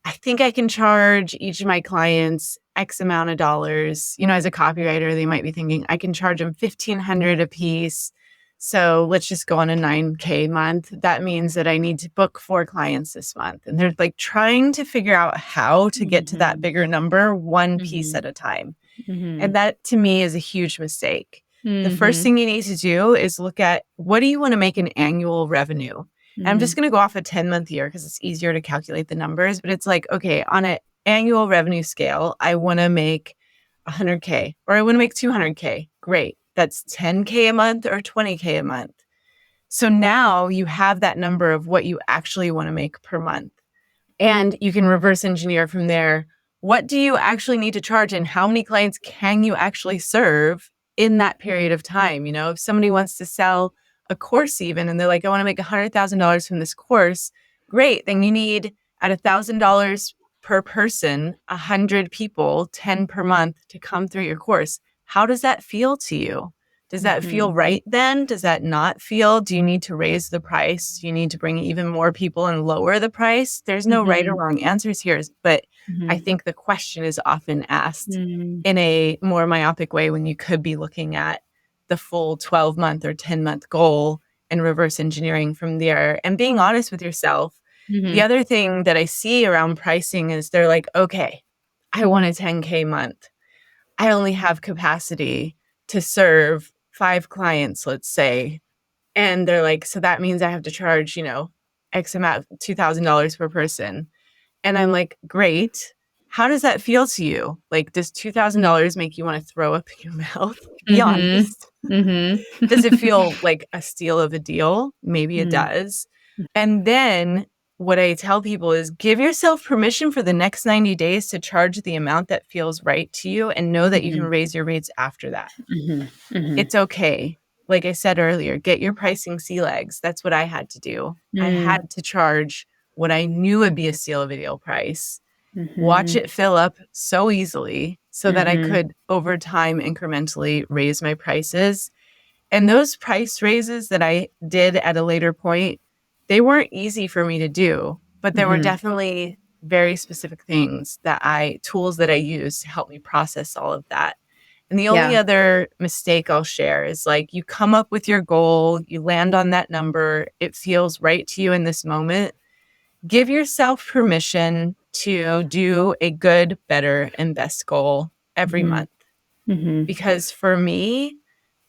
I think I can charge each of my clients X amount of dollars. You know, as a copywriter, they might be thinking I can charge them $1,500 a piece. So let's just go on a 9K month. That means that I need to book 4 clients this month. And they're like trying to figure out how to get to that bigger number, one piece at a time. And that to me is a huge mistake. The first thing you need to do is look at, what do you want to make an annual revenue? And I'm just going to go off a 10-month year because it's easier to calculate the numbers. But it's like, okay, on an annual revenue scale, I want to make 100K or I want to make 200K. Great. That's 10K a month or 20K a month. So now you have that number of what you actually want to make per month. And you can reverse engineer from there. What do you actually need to charge and how many clients can you actually serve in that period of time? You know, if somebody wants to sell a course even, and they're like, I want to make $100,000 from this course, great. Then you need at $1,000 per person, 100 people, 10 per month to come through your course. How does that feel to you? Does that feel right then? Does that not feel? Do you need to raise the price? Do you need to bring even more people and lower the price? There's no right or wrong answers here, but I think the question is often asked in a more myopic way when you could be looking at the full 12-month or 10-month goal and reverse engineering from there and being honest with yourself. The other thing that I see around pricing is they're like, okay, I want a 10K month. I only have capacity to serve 5 clients, let's say. And they're like, so that means I have to charge, you know, X amount, $2,000 per person. And I'm like, great. How does that feel to you? Like, does $2,000 make you want to throw up in your mouth? Be honest. Does it feel like a steal of a deal? Maybe it does. And then what I tell people is give yourself permission for the next 90 days to charge the amount that feels right to you and know that you can raise your rates after that. It's okay. Like I said earlier, get your pricing sea legs. That's what I had to do. I had to charge what I knew would be a steal of a deal price, watch it fill up so easily so that I could over time incrementally raise my prices. And those price raises that I did at a later point, they weren't easy for me to do, but there were definitely very specific things tools that I used to help me process all of that. And the only other mistake I'll share is like, you come up with your goal, you land on that number, it feels right to you in this moment. Give yourself permission to do a good, better, and best goal every month. Because for me,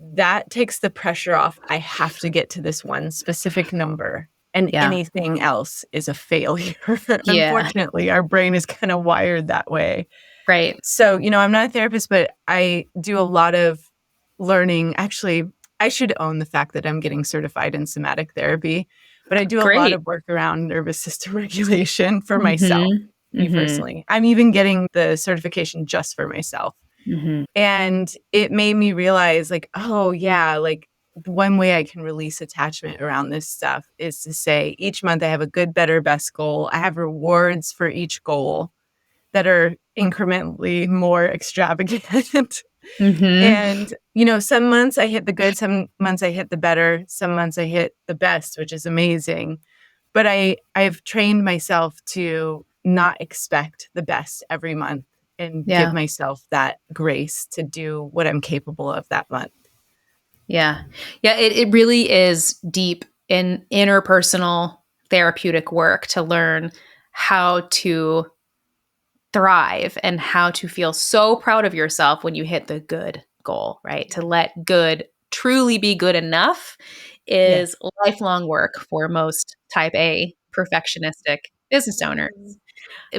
that takes the pressure off. I have to get to this one specific number. And anything else is a failure. Unfortunately, our brain is kind of wired that way. Right. So, you know, I'm not a therapist, but I do a lot of learning. Actually, I should own the fact that I'm getting certified in somatic therapy, but I do a lot of work around nervous system regulation for myself, me personally. I'm even getting the certification just for myself. And it made me realize like, oh yeah, like one way I can release attachment around this stuff is to say each month I have a good, better, best goal. I have rewards for each goal that are incrementally more extravagant. And, some months I hit the good, some months I hit the better, some months I hit the best, which is amazing. But I've trained myself to not expect the best every month and give myself that grace to do what I'm capable of that month. Yeah. Yeah. It really is deep in interpersonal therapeutic work to learn how to thrive and how to feel so proud of yourself when you hit the good goal, right? To let good truly be good enough is lifelong work for most type A perfectionistic business owners.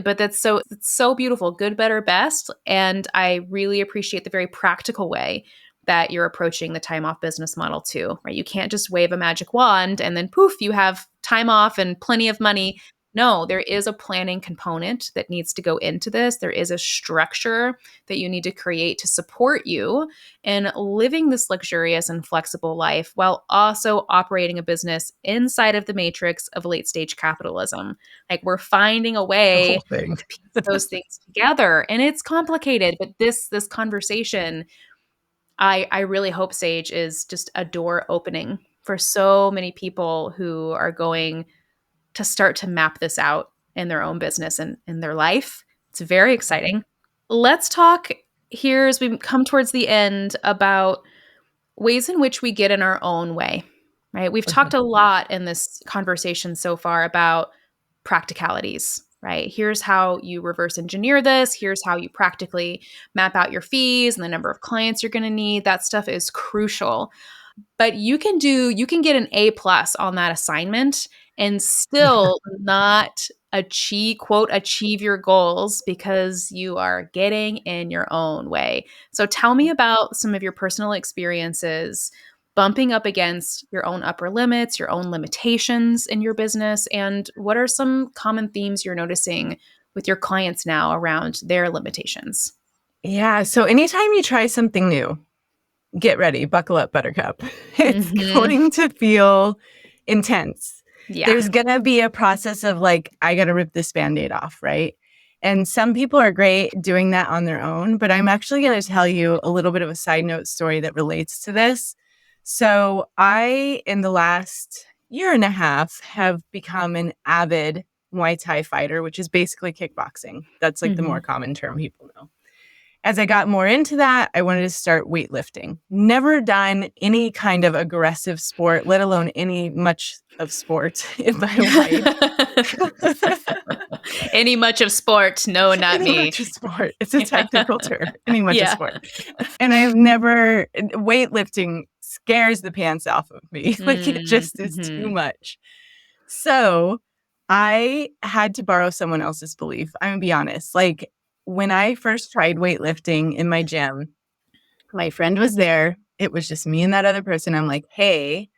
But it's so beautiful, good, better, best. And I really appreciate the very practical way that you're approaching the time off business model too, right? You can't just wave a magic wand and then poof, you have time off and plenty of money. No, there is a planning component that needs to go into this. There is a structure that you need to create to support you in living this luxurious and flexible life while also operating a business inside of the matrix of late stage capitalism. Like we're finding a way to piece those things together. And it's complicated, but this conversation, I really hope, Sage, is just a door opening for so many people who are going to start to map this out in their own business and in their life. It's very exciting. Let's talk here as we come towards the end about ways in which we get in our own way, right? We've talked a lot in this conversation so far about practicalities, right? Here's how you reverse engineer this. Here's how you practically map out your fees and the number of clients you're going to need. That stuff is crucial. But you can get an A+ on that assignment and still not achieve your goals because you are getting in your own way. So tell me about some of your personal experiences bumping up against your own upper limits, your own limitations in your business, and what are some common themes you're noticing with your clients now around their limitations? Yeah. So anytime you try something new, get ready, buckle up, buttercup. It's going to feel intense. Yeah. There's going to be a process of like, I got to rip this Band-Aid off, right? And some people are great doing that on their own, but I'm actually going to tell you a little bit of a side note story that relates to this. So I, in the last year and a half, have become an avid Muay Thai fighter, which is basically kickboxing. That's like the more common term people know. As I got more into that, I wanted to start weightlifting. Never done any kind of aggressive sport, let alone any much of sport in my life. Any much of sport? No, not me. Any much of sport. It's a technical term. Any much of sport. And I've never, weightlifting scares the pants off of me. Like it just is too much. So I had to borrow someone else's belief. I'm gonna be honest. Like, when I first tried weightlifting in my gym, my friend was there. It was just me and that other person. I'm like, hey,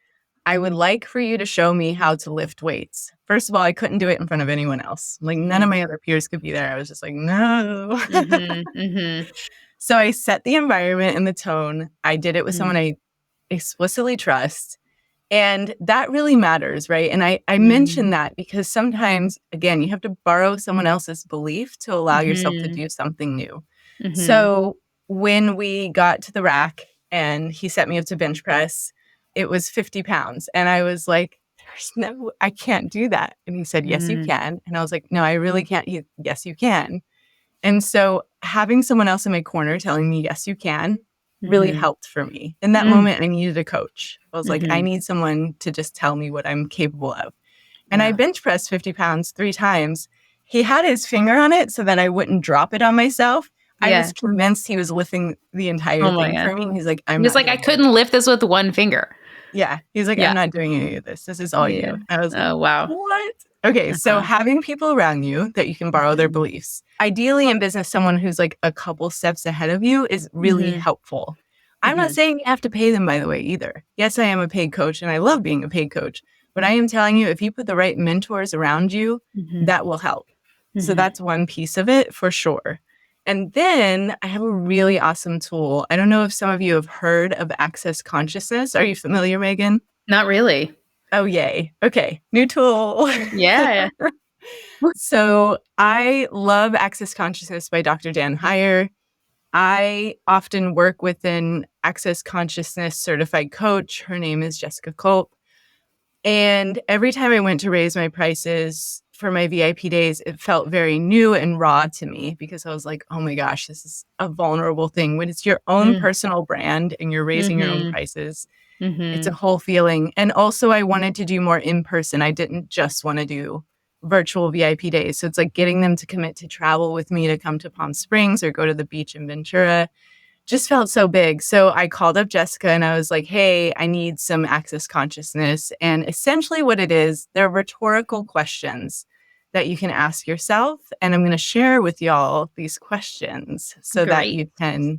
I would like for you to show me how to lift weights. First of all, I couldn't do it in front of anyone else. Like none of my other peers could be there. I was just like, no. So I set the environment and the tone. I did it with someone I explicitly trust. And that really matters, right? And I mention that because sometimes, again, you have to borrow someone else's belief to allow yourself to do something new. So when we got to the rack and he set me up to bench press, it was 50 pounds. And I was like, I can't do that. And he said, yes, you can. And I was like, no, I really can't. Yes, you can. And so having someone else in my corner telling me, yes, you can, really helped for me. In that moment, I needed a coach. I was like, I need someone to just tell me what I'm capable of. And I bench pressed 50 pounds 3 times. He had his finger on it so that I wouldn't drop it on myself. I was convinced he was lifting the entire thing for me. He's like, I couldn't lift this with one finger. Yeah. He's like, I'm not doing any of this. This is all you. I was like, wow. What? Okay. So having people around you that you can borrow their beliefs, ideally in business, someone who's like a couple steps ahead of you is really helpful. I'm not saying you have to pay them, by the way, either. Yes, I am a paid coach and I love being a paid coach, but I am telling you, if you put the right mentors around you, that will help. So that's one piece of it for sure. And then I have a really awesome tool. I don't know if some of you have heard of Access Consciousness. Are you familiar, Maegan? Not really. Oh, yay. Okay. New tool. Yeah. So I love Access Consciousness by Dr. Dan Heyer. I often work with an Access Consciousness certified coach. Her name is Jessica Culp. And every time I went to raise my prices for my VIP days, it felt very new and raw to me because I was like, oh my gosh, this is a vulnerable thing. When it's your own personal brand and you're raising your own prices, it's a whole feeling. And also, I wanted to do more in person. I didn't just want to do virtual VIP days. So it's like getting them to commit to travel with me to come to Palm Springs or go to the beach in Ventura just felt so big. So I called up Jessica and I was like, hey, I need some Access Consciousness. And essentially what it is, they're rhetorical questions that you can ask yourself. And I'm going to share with y'all these questions so that you can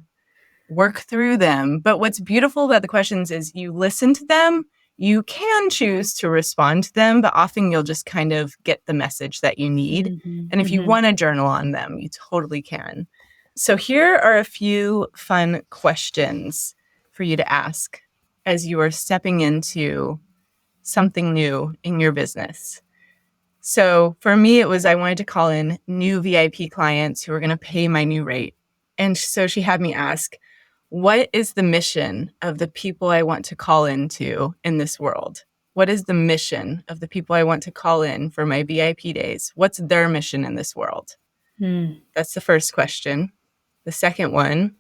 work through them. But what's beautiful about the questions is you listen to them. You can choose to respond to them, but often you'll just kind of get the message that you need. And if you want to journal on them, you totally can. So here are a few fun questions for you to ask as you are stepping into something new in your business. So for me, it was I wanted to call in new VIP clients who were going to pay my new rate. And so she had me ask, what is the mission of the people I want to call into in this world? What is the mission of the people I want to call in for my VIP days? What's their mission in this world? That's the first question. The second one,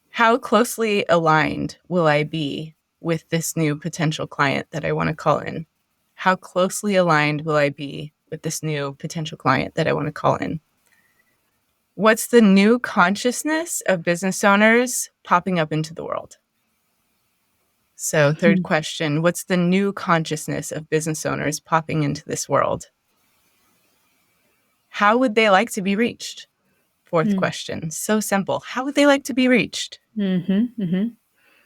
how closely aligned will I be with this new potential client that I want to call in? How closely aligned will I be with this new potential client that I want to call in? What's the new consciousness of business owners popping up into the world? So third question, what's the new consciousness of business owners popping into this world? How would they like to be reached? Fourth question, so simple. How would they like to be reached? And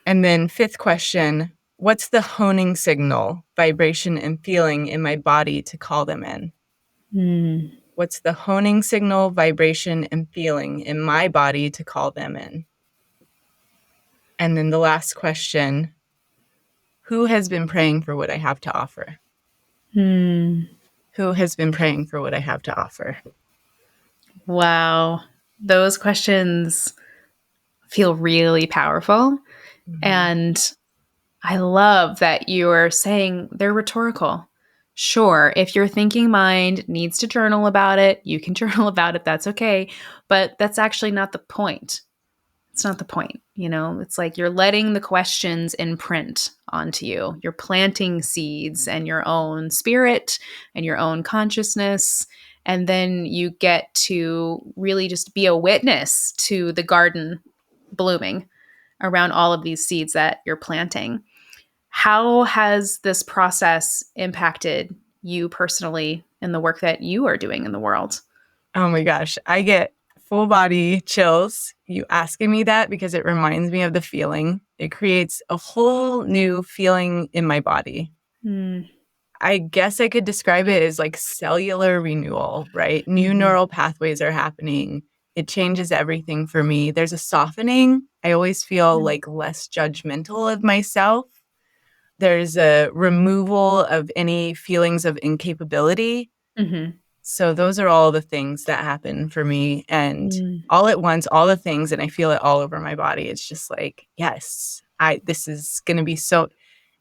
then fifth question, what's the honing signal, vibration, and feeling in my body to call them in? What's the honing signal, vibration, and feeling in my body to call them in? And then the last question, who has been praying for what I have to offer? Who has been praying for what I have to offer? Wow. Those questions feel really powerful. And I love that you're saying they're rhetorical. Sure, if your thinking mind needs to journal about it, you can journal about it. That's okay. But that's actually not the point. It's not the point. It's like you're letting the questions imprint onto you. You're planting seeds and your own spirit and your own consciousness. And then you get to really just be a witness to the garden blooming around all of these seeds that you're planting. How has this process impacted you personally in the work that you are doing in the world? Oh my gosh, I get full body chills you asking me that because it reminds me of the feeling. It creates a whole new feeling in my body. I guess I could describe it as like cellular renewal, right? New neural pathways are happening. It changes everything for me. There's a softening. I always feel like less judgmental of myself. There's a removal of any feelings of incapability. So those are all the things that happen for me. And all at once, all the things, and I feel it all over my body. It's just like, yes, this is going to be so...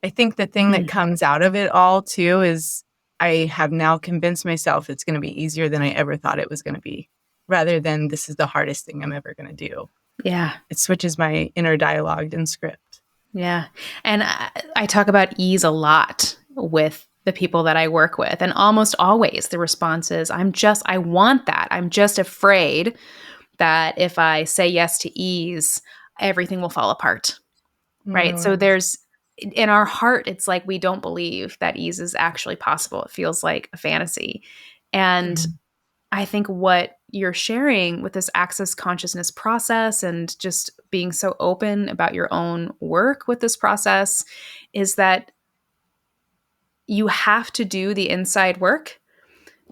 I think the thing that comes out of it all too is I have now convinced myself it's going to be easier than I ever thought it was going to be, rather than this is the hardest thing I'm ever going to do. Yeah. It switches my inner dialogue and script. Yeah. And I talk about ease a lot with the people that I work with. And almost always the response is, I want that. I'm just afraid that if I say yes to ease, everything will fall apart. Right. So there's, in our heart, it's like we don't believe that ease is actually possible. It feels like a fantasy. And I think what you're sharing with this access consciousness process and just being so open about your own work with this process is that you have to do the inside work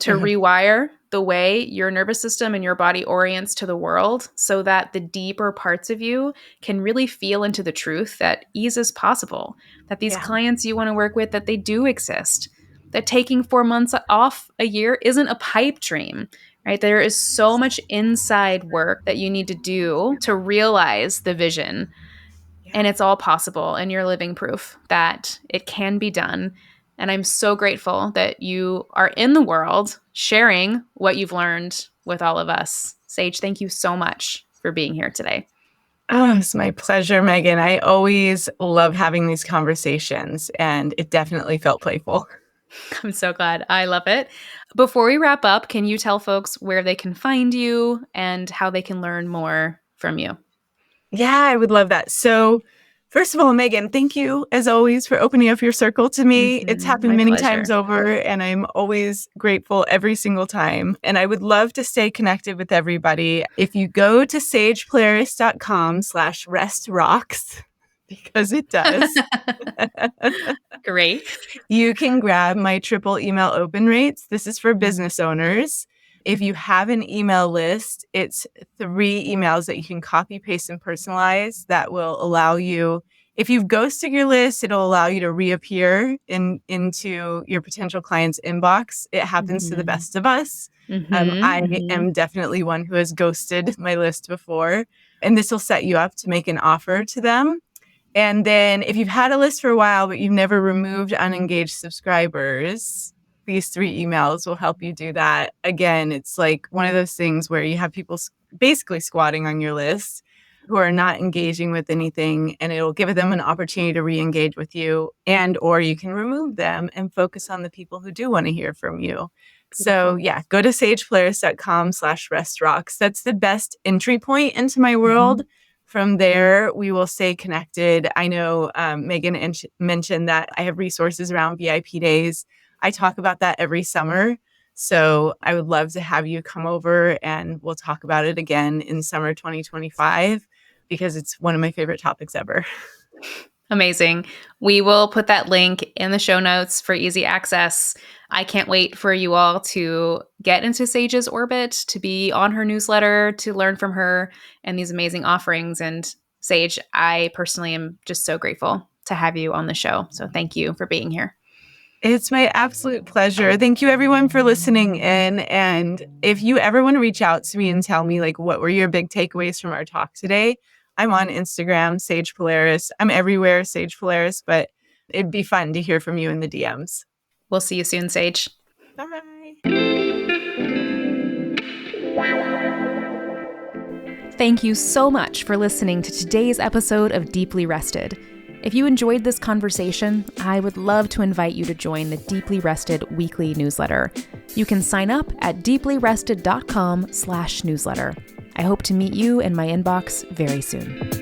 to rewire the way your nervous system and your body orients to the world so that the deeper parts of you can really feel into the truth that ease is possible, that these clients you want to work with, that they do exist, that taking 4 months off a year isn't a pipe dream, right? There is so much inside work that you need to do to realize the vision. And it's all possible. And you're living proof that it can be done. And I'm so grateful that you are in the world sharing what you've learned with all of us. Sage, thank you so much for being here today. Oh, it's my pleasure, Maegan. I always love having these conversations, and it definitely felt playful. I'm so glad. I love it. Before we wrap up, can you tell folks where they can find you and how they can learn more from you? Yeah, I would love that. So first of all, Maegan, thank you as always for opening up your circle to me. It's happened many times over, and I'm always grateful every single time. And I would love to stay connected with everybody. If you go to sagepolaris.com/restrocks, because it does. Great. You can grab my triple email open rates. This is for business owners. If you have an email list, it's 3 emails that you can copy, paste, and personalize that will allow you, if you've ghosted your list, it'll allow you to reappear into your potential client's inbox. It happens to the best of us. I am definitely one who has ghosted my list before, and this will set you up to make an offer to them. And then if you've had a list for a while, but you've never removed unengaged subscribers, these 3 emails will help you do that. Again, it's like one of those things where you have people basically squatting on your list who are not engaging with anything, and it'll give them an opportunity to re-engage with you, and or you can remove them and focus on the people who do want to hear from you. So yeah, go to sagepolaris.com/restrocks. That's the best entry point into my world. From there, we will stay connected. I know Maegan mentioned that I have resources around VIP days. I talk about that every summer. So I would love to have you come over and we'll talk about it again in summer 2025 because it's one of my favorite topics ever. Amazing. We will put that link in the show notes for easy access. I can't wait for you all to get into Sage's orbit, to be on her newsletter, to learn from her and these amazing offerings. And Sage, I personally am just so grateful to have you on the show. So thank you for being here. It's my absolute pleasure. Thank you everyone for listening in. And if you ever want to reach out to me and tell me like what were your big takeaways from our talk today, I'm on Instagram, Sage Polaris. I'm everywhere, Sage Polaris, but it'd be fun to hear from you in the DMs. We'll see you soon, Sage. Bye. Thank you so much for listening to today's episode of Deeply Rested. If you enjoyed this conversation, I would love to invite you to join the Deeply Rested weekly newsletter. You can sign up at deeplyrested.com/newsletter. I hope to meet you in my inbox very soon.